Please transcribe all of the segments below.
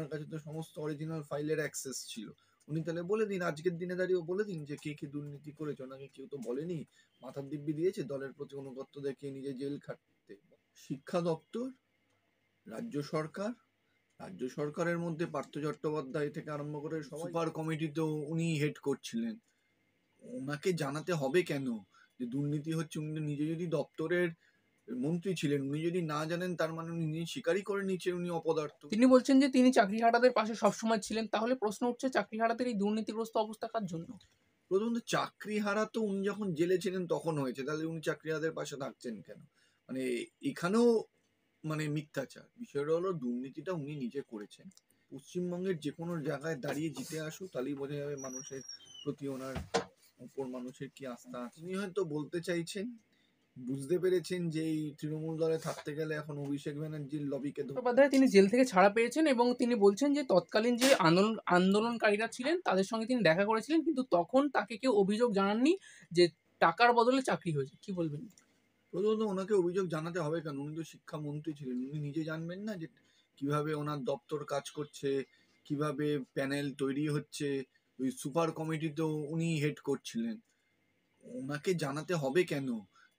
ওনার কাছে তো সমস্ত অরিজিনাল ফাইলের অ্যাক্সেস ছিল। উনি তাহলে বলে দিন, আজকের দিনে দাঁড়িয়ে বলে দিন যে কে কে দুর্নীতি করেছে। ওনাকে কেউ তো বলেনি, মাথার দিব্যি দিয়েছে দলের প্রতি অনুগত্য দেখিয়ে নিজে জেল খাটতে। শিক্ষা দপ্তর, রাজ্য সরকার, রাজ্য সরকারের মধ্যে পার্থ চট্টোপাধ্যায় থেকে আরম্ভ করে সুপার কমিটি তো উনি হেড করছিলেন। ওনাকে জানাতে হবে কেন যে দুর্নীতি হচ্ছে? উনি নিজে যদি দপ্তরের মন্ত্রী ছিলেন, উনি যদি না জানেন তার মানে উনি নিজে স্বীকারই করে নিচ্ছেন উনি অপদার্থ। তিনি বলছেন যে তিনি চাকরিহারাদের পাশে সবসময় ছিলেন, তাহলে প্রশ্ন উঠছে চাকরিহারাদের এই দুর্নীতিগ্রস্ত অবস্থা কার জন্য? প্রথমত চাকরি হারা তো উনি যখন জেলে ছিলেন তখন হয়েছে, তাহলে উনি চাকরি হারাদের পাশে থাকছেন কেন? মানে এখানেও মানে মিথ্যাচার। বিষয়টা হলো দুর্নীতিটা উনি নিজে করেছেন। পশ্চিমবঙ্গের যে কোনো জায়গায় দাঁড়িয়ে জিতে আসুক, তাহলেই বোঝা যাবে মানুষের প্রতি ওনার উপর মানুষের কি আস্থা আছে। উনি হয়তো বলতে চাইছেন, বুঝতে পেরেছেন যে এই তৃণমূল দলে থাকতে গেলে এখন অভিষেক ব্যানার্জির লবিকে চট্টোপাধ্যায় তিনি জেল থেকে ছাড়া পেয়েছেন এবং তিনি বলছেন যে তৎকালীন যে আন্দোলনকারীরা ছিলেন তাদের সঙ্গে তিনি দেখা করেছিলেন, কিন্তু তখন তাকে কেউ অভিযোগ জানাননি যে টাকার বদলে চাকরি হয়েছে। কি বলবেন? প্রথমত ওনাকে অভিযোগ জানাতে হবে কেন? উনি তো শিক্ষামন্ত্রী ছিলেন, উনি নিজে জানবেন না যে কিভাবে ওনার দপ্তর কাজ করছে, কিভাবে প্যানেল তৈরি হচ্ছে? ওই সুপার কমিটি তো উনি হেড করছিলেন। ওনাকে জানাতে হবে কেন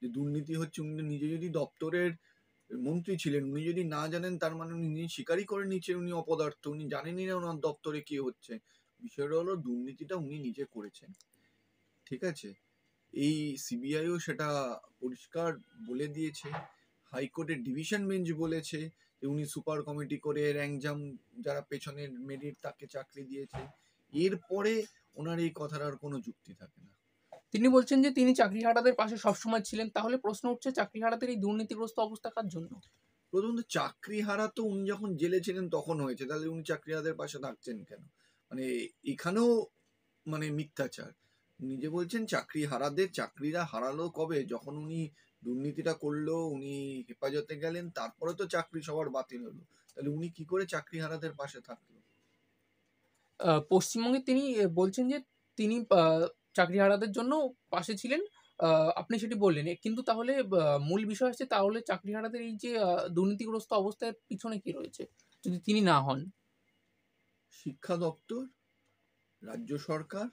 যে দুর্নীতি হচ্ছে? উনি নিজে যদি দপ্তরের মন্ত্রী ছিলেন, উনি যদি না জানেন তার মানে উনি নিজে স্বীকারই করে নিচ্ছেন উনি অপদার্থ। উনি জানেনই না ওনার দপ্তরে কি হচ্ছে। বিষয়টা হলো দুর্নীতিটা উনি নিজে করেছেন, ঠিক আছে? এই সিবিআইও সেটা পরিষ্কার বলে দিয়েছে। হাইকোর্টের ডিভিশন বেঞ্চ বলেছে যে উনি সুপার কমিটি করে র্যাঙ্কজাম যারা পেছনের মেরিট তাকে চাকরি দিয়েছে। এরপরে ওনার এই কথার আর কোনো যুক্তি থাকে না। তিনি বলছেন যে তিনি চাকরিহারাদের পাশে সবসময় ছিলেন, তাহলে প্রশ্ন উঠছে চাকরিহারাদের এই দুর্নীতিগ্রস্ত অবস্থা কার জন্য? প্রথমত চাকরি হারা তো উনি যখন জেলে ছিলেন তখন হয়েছে, তাহলে উনি চাকরি হারাদের পাশে থাকছেন কেন? মানে এখানেও মানে মিথ্যাচার। নিজে বলছেন চাকরি হারাদের, চাকরিরা হারালো কবে? যখন উনি দুর্নীতিটা করলো, উনি হেফাজতে গেলেন, তারপরে তো চাকরি সবার বাতিল হলো। তাহলে উনি কি করে চাকরি হারাদের পাশে থাকলো? পশ্চিমবঙ্গে তিনি বলছেন যে তিনি চাকরিহারাদের জন্য পাশে ছিলেন। আপনি সেটি বললেন। কিন্তু তাহলে মূল বিষয় হচ্ছে তাহলে চাকরিহারাদের এই যে দুর্নীতিগ্রস্ত অবস্থার পিছনে কি রয়েছে? যদি তিনি না হন? শিক্ষা দপ্তর, রাজ্য সরকার,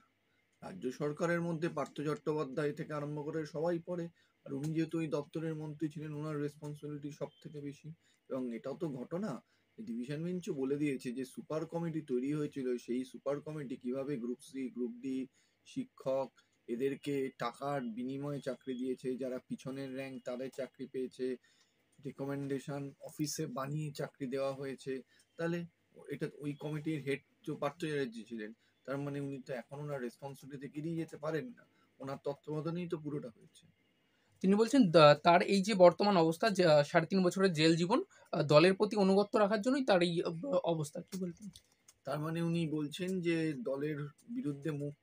রাজ্য সরকারের মধ্যে পার্থ চট্টোপাধ্যায় থেকে আরম্ভ করে সবাই পড়ে। আর উনি যেহেতু ওই দপ্তরের মন্ত্রী ছিলেন, ওনার রেসপন্সিবিলিটি সব থেকে বেশি। এবং এটাও তো ঘটনা, ডিভিশন বেঞ্চও বলে দিয়েছে যে সুপার কমিটি তৈরি হয়েছিল, সেই সুপার কমিটি কিভাবে গ্রুপ সি গ্রুপ ডি শিক্ষক এদেরকে টাকার বিনিময়ে চাকরি দিয়েছে, যারা পিছনের র্যাঙ্ক তাদের চাকরি পেয়েছে, রিকমেন্ডেশন অফিসে বানিয়ে চাকরি দেওয়া হয়েছে। তাহলে এটা ওই কমিটির হেড তো পার্থ চ্যাটার্জি ছিলেন, তার মানে উনি তো এখন ওনার রেসপন্সিবিলিটি এড়িয়ে যেতে পারেন না। ওনার তত্ত্বাবধানেই তো পুরোটা হয়েছে। তিনি বলছেন তার এই যে বর্তমান অবস্থা যে ৩.৫ বছরের জেল জীবন দলের প্রতি আনুগত্য রাখার জন্যই তার এই অবস্থা। কি বলবেন? তার মানে উনি বলছেন যে দলের বিরুদ্ধে মুখ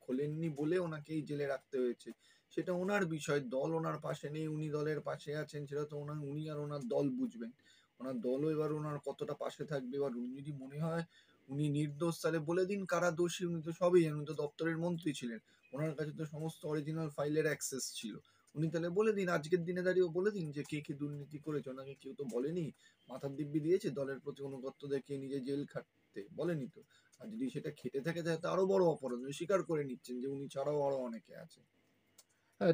খোলেননি বলে ওনাকে এই জেলে রাখতে হয়েছে। সেটা ওনার বিষয়, দল ওনার পাশে নেই, উনি দলের পাশে আছেন, সেটা তো উনি আর ওনার দল বুঝবেন। ওনার দলও এবার ওনার কতটা পাশে থাকবে। এবার উনি যদি মনে হয় উনি নির্দোষ, তাহলে বলে দিন কারা দোষী। উনি তো সবই জানেন, উনি তো দপ্তরের মন্ত্রী ছিলেন, ওনার কাছে তো সমস্ত অরিজিনাল ফাইলের অ্যাক্সেস ছিল। উনি তাহলে বলে দিন, আজকের দিনে দাঁড়িয়ে বলে দিন যে কে কে দুর্নীতি করেছে। ওনাকে কেউ তো বলেনি, মাথার দিব্যি দিয়েছে দলের প্রতি অনুগত্য দেখিয়ে নিজে জেল খাটতে, বলেনি তো। আর যদি সেটা খেটে থাকে তাহলে তো আরো বড় অপরাধ। উনি স্বীকার করে নিচ্ছেন যে উনি ছাড়াও আরো অনেকে আছে।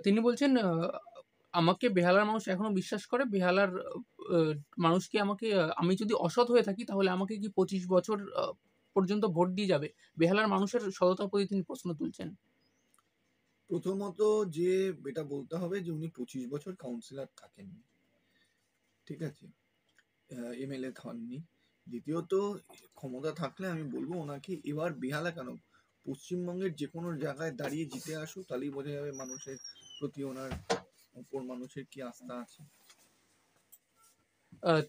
তিনি বলছেন আমাকে বেহালার মানুষ এখনো বিশ্বাস করে। বেহালার আ মানুষ কি আমাকে আমি যদি অসৎ হয়ে থাকি তাহলে আমাকে কি ২৫ বছর পর্যন্ত ভোট দিয়ে যাবে? বেহালার মানুষের সততার প্রতি তিনি প্রশ্ন তুলছেন। প্রথমত যে এটা বলতে হবে যে উনি 25 বছর কাউন্সিলর থাকেননি, ঠিক আছে? এমএলএ হননি। দ্বিতীয়ত ক্ষমতা থাকলে আমি বলবো ওনাকে এবার বেহালা কেন, পশ্চিমবঙ্গের যে কোনো জায়গায় দাঁড়িয়ে জিতে আসুক, তাহলেই বোঝা যাবে মানুষের প্রতি ওনার উপর মানুষের কি আস্থা আছে।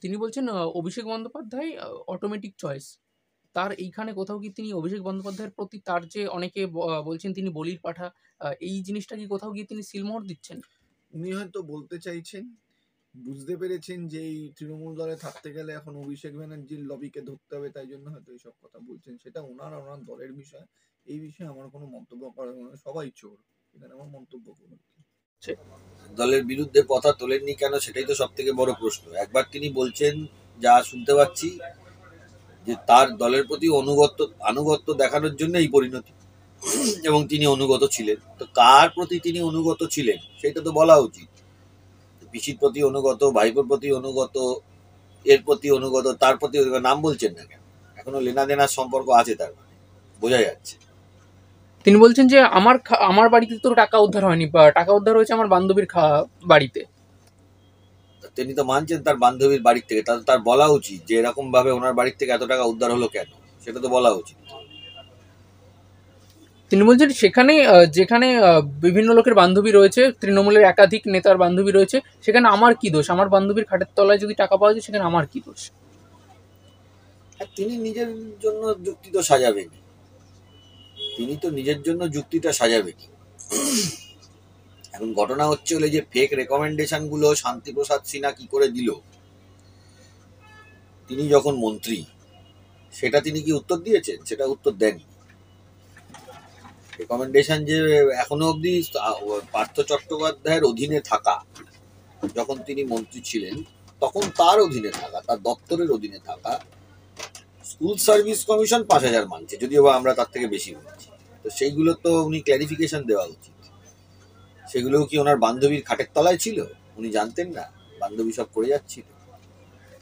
তিনি বলছেন অভিষেক বন্দ্যোপাধ্যায় অটোমেটিক চয়েস। তার এইখানে কোথাও কি তিনি অভিষেক বন্দ্যোপাধ্যায়ের প্রতি তার যে অনেকে বলছেন তিনি বলির পাঠা, এই জিনিসটা কি কোথাও গিয়ে তিনি সিলমোহর দিচ্ছেন? উনি হয়তো বলতে চাইছেন, বুঝতে পেরেছেন যে এই তৃণমূল দলে থাকতে গেলে এখন অভিষেক ব্যানার্জির লবিকে ধরতে হবে, তাই জন্য হয়তো এইসব কথা বলছেন। সেটা ওনার আর ওনার দলের বিষয়। এই বিষয়ে আমার কোনো মন্তব্য করার নয়। সবাই চোর, এখানে আমার মন্তব্য করুন। দলের বিরুদ্ধে কথা তোলেননি কেন, সেটাই তো সব থেকে বড় প্রশ্ন। একবার তিনি বলছেন, যা শুনতে পাচ্ছি, যে তার দলের প্রতি আনুগত্য দেখানোর জন্য এই পরিণতি, এবং তিনি অনুগত ছিলেন। তো কার প্রতি তিনি অনুগত ছিলেন সেটা তো বলা উচিত। পিসির প্রতি অনুগত, ভাইপোর প্রতি অনুগত, এর প্রতি অনুগত, তার প্রতি নাম বলছেন না কেন? এখনো লেনা দেনার সম্পর্ক আছে, তার মানে বোঝা যাচ্ছে। তিনি বলছেন যে আমার বাড়িতে তো টাকা উদ্ধার হয়নি, বা টাকা উদ্ধার হয়েছে আমার বান্ধবীর বাড়িতে। তিনি তো মানছেন তার বান্ধবীর বাড়ির থেকে, তাহলে তার বলা উচিত যে এরকম ভাবে ওনার বাড়ির থেকে এত টাকা উদ্ধার হলো কেন, সেটা তো বলা উচিত। তিনি বলছেন সেখানে যেখানে বিভিন্ন লোকের বান্ধবী রয়েছে, তৃণমূলের একাধিক নেতার বান্ধবী রয়েছে, সেখানে আমার কি দোষ? আমার বান্ধবীর খাটের তলায় যদি টাকা পাওয়া যায় সেখানে আমার কি দোষ? আর তিনি নিজের জন্য যুক্তি তো সাজাবেনি, তিনি তো নিজের জন্য যুক্তিটা সাজাবেনি। এখন ঘটনা হচ্ছে হলে যে ফেক রেকমেন্ডেশন গুলো শান্তিপ্রসাদ সিনহা কি করে দিল, তিনি যখন মন্ত্রী, সেটা তিনি কি উত্তর দিয়েছেন? সেটা উত্তর দেননি। রেকমেন্ডেশন যে এখনো অবধি পার্থ চট্টোপাধ্যায়ের অধীনে থাকা, যখন তিনি মন্ত্রী ছিলেন তখন তার অধীনে থাকা, তার দপ্তরের অধীনে থাকা স্কুল সার্ভিস কমিশন 5,000 মানছে, যদিও বা আমরা তার থেকে বেশি বলছি। তো সেইগুলো তো উনি ক্ল্যারিফিকেশন দেওয়া উচিত। সেগুলো কি ওনার বান্ধবীর খাটের তলায় ছিল? উনি জানতেন না? বান্ধবী সব করে যাচ্ছিল।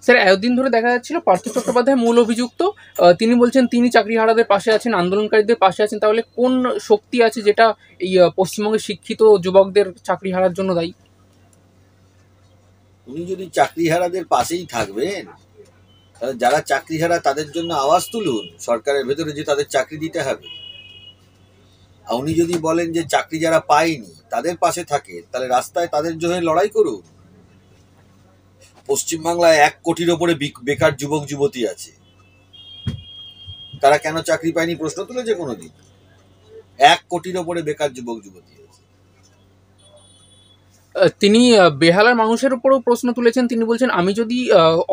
স্যার, এতদিন ধরে দেখা যাচ্ছিল পার্থ চট্টোপাধ্যায় মূল অভিযুক্ত। তিনি বলছেন তিনি চাকরিহারাদের পাশে আছেন, আন্দোলনকারীদের পাশে আছেন। তাহলে কোন শক্তি আছে যেটা এই পশ্চিমবঙ্গের শিক্ষিত যুবকদের চাকরি হারার জন্য দায়ী? উনি যদি চাকরিহারাদের পাশেই থাকবেন, তাহলে যারা চাকরিহারা তাদের জন্য আওয়াজ তুলুন, সরকারের ভেতরে যে তাদের চাকরি দিতে হবে। আর উনি যদি বলেন যে চাকরি যারা পায়নি তাদের পাশে থাকে, তাহলে রাস্তায় তাদের জন্য লড়াই করুন। পশ্চিমবাংলায় 1 কোটির ওপরে বেকার যুবক যুবতী আছে, তারা কেন চাকরি পায়নি প্রশ্ন তুলেছে কোনোদিন? 1 কোটির ওপরে বেকার যুবক যুবতী আছে। তিনি বেহালার মানুষের উপরও প্রশ্ন তুলেছেন। তিনি বলছেন আমি যদি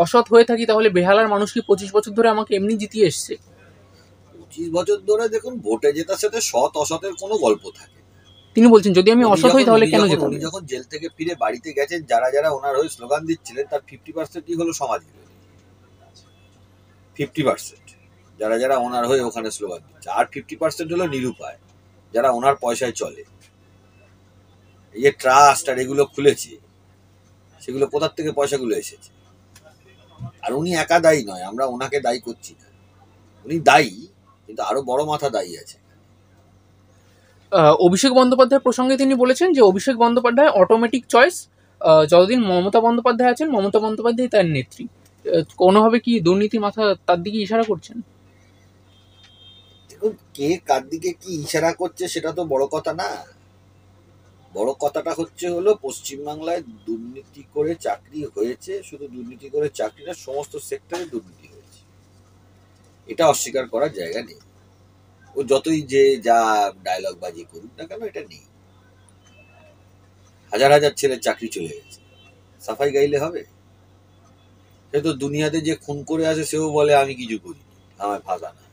অসৎ হয়ে থাকি তাহলে বেহালার মানুষ কি 25 বছর ধরে আমাকে এমনি জিতিয়ে এসছে? 25 বছর ধরে দেখুন, ভোটে জেতার সাথে সৎ অসতের কোনো গল্প থাকে। তিনি বলছেন যদি আমি অসৎ হই তাহলে কেন যেতাম? উনি যখন জেল থেকে ফিরে বাড়িতে গেছেন, যারা যারা ওনার হয়ে স্লোগান দিচ্ছিলেন তার 50%ই হলো সমাজ বিরোধী। 50% যারা যারা ওনার হয়ে ওখানে স্লোগান দিচ্ছে, আর 50% হলো নিরুপায়, যারা ওনার পয়সায় চলে। এই যে ট্রাস্ট আর এগুলো খুলেছে, সেগুলো কোথার থেকে পয়সাগুলো এসেছে? আর উনি একা দায়ী নয়, আমরা ওনাকে দায়ী করছি না। উনি দায়ী, কিন্তু আরো বড় মাথা দায়ী আছে। অভিষেক বন্দ্যোপাধ্যায় প্রসঙ্গে তিনি বলেছেন যে অভিষেক বন্দ্যোপাধ্যায় অটোমেটিক চয়েস। যতদিন মমতা বন্দ্যোপাধ্যায় আছেন, মমতা বন্দ্যোপাধ্যায় তার নেত্রী। কোনোভাবে কি দুর্নীতি মাথা তার দিকে ইশারা করছেন? দেখুন, কে কার দিকে কি ইশারা করছে সেটা তো বড় কথা না। বড় কথাটা হচ্ছে হলো পশ্চিমবাংলায় দুর্নীতি করে চাকরি হয়েছে। শুধু দুর্নীতি করে চাকরি না, সমস্ত সেক্টরে দুর্নীতি হয়েছে, এটা অস্বীকার করার জায়গা নেই। ও যতই যে যা ডায়লগ বাজি করুক না কেন, এটা নেই। হাজার হাজার ছেলের চাকরি চলে গেছে, সাফাই গাইলে হবে? সে তো দুনিয়াতে যে খুন করে আসে সেও বলে আমি কিছু করিনি, আমায় ফাঁসা না।